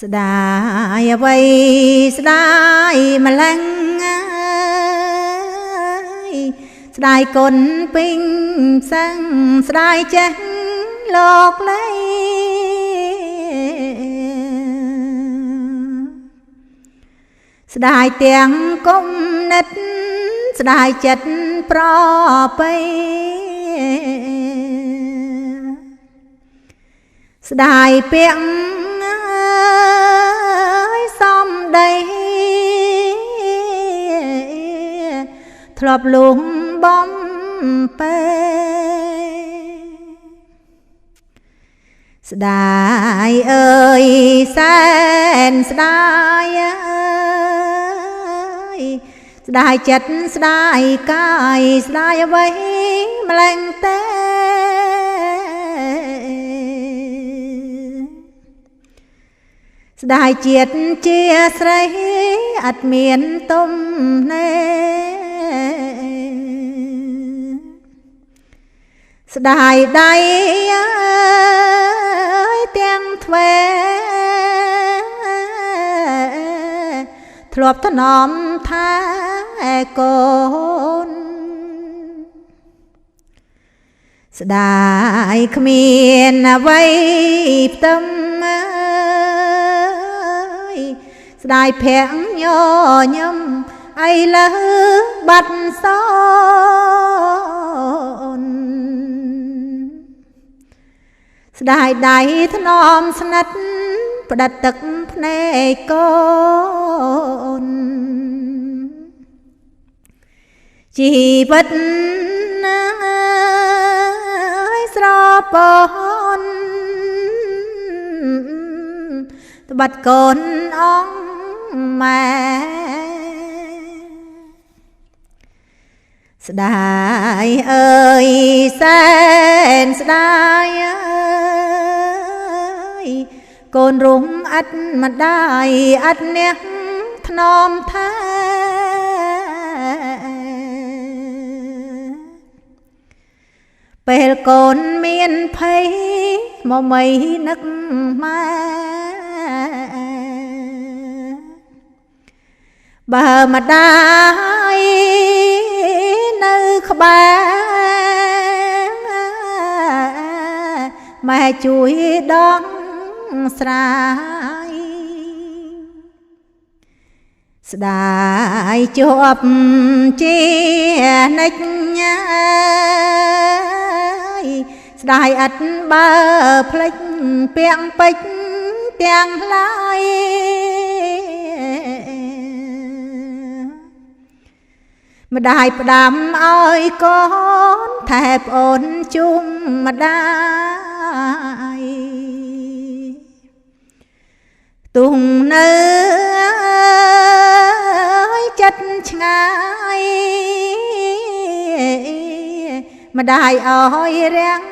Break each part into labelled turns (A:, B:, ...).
A: ស្ដាយអ្វីស្ដាយម្លឹងស្ដាយគុណពេញសឹងស្ដាយចេះលោកលៃស្ដាយទាំងគុំនិតស្ដាយចិត្តប្រពៃស្ដាយពាក់សំដីធ្លាប់លំបំពេស្ដាយអើយសែនស្ដាយស្ដាយចិត្តស្ដាយកាយស្ដាយអ្វីម្លឹងទេស្ដាយជាតិជាស្រីអត់មានទុំណែស្ដាយដៃទាំងទ្វេធ្លាប់ថ្នមថាកូនស្ដាយគ្មានអ្វីផ្ទឹមស្ដាយភាំងញញឹមអីលើបាត់សោនស្ដាយដៃថ្នមស្និទ្ធផ្ដិតទឹកភ្នែកកូនជីវិតស្រពនត្បិតកូនអង្គម៉ែស្ដាយអើយសែនស្ដាយអើយកូនរុំអត់ម្ដាយអត់អ្នកថ្នមថាពេលកូនមានភ័យមកមីនឹកម៉ែបើម្ដាយនៅក្បែរម៉ែជួយដងស្រាយស្ដាយជាប់ជានិច្ចស្ដាយអត់បើភ្លេចពាំងពេជ្រទាំងឡាយម្ដាយផ្ដាំឲ្យកូនថែប្អូនជុំម្ដាយទុំនៅចិត្តឆ្ងាយម្ដាយឲ្យរាំង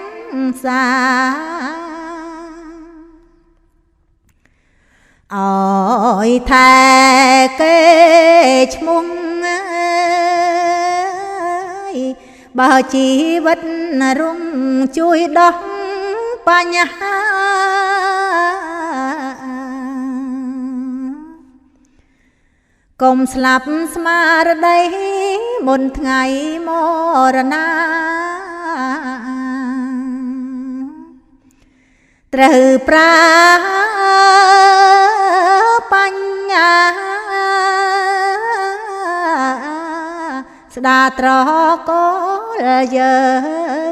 A: សាឲ្យថែគេឈ្មោះបើជីវិតរុងជួយដោះបញ្ហាកុំស្លាប់ស្មារតីមុនថ្ងៃមរណាត្រូវប្រើបញ្ញាស្ដាត្រកលយើ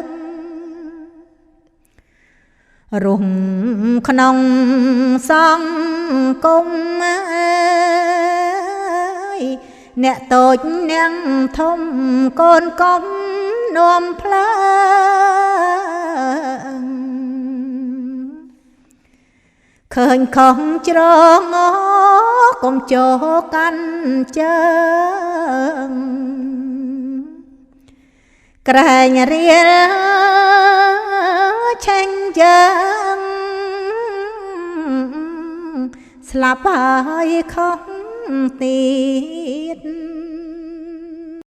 A: ងរុំក្នុងសង្គមអ្នកតូចអ្នកធំកូនកុំនាំផ្លើឃើញខំច្រងកុំចូលកាន់ជើងក្រែងរៀលឆេញយើងស្លាប់ហើយខំទៀត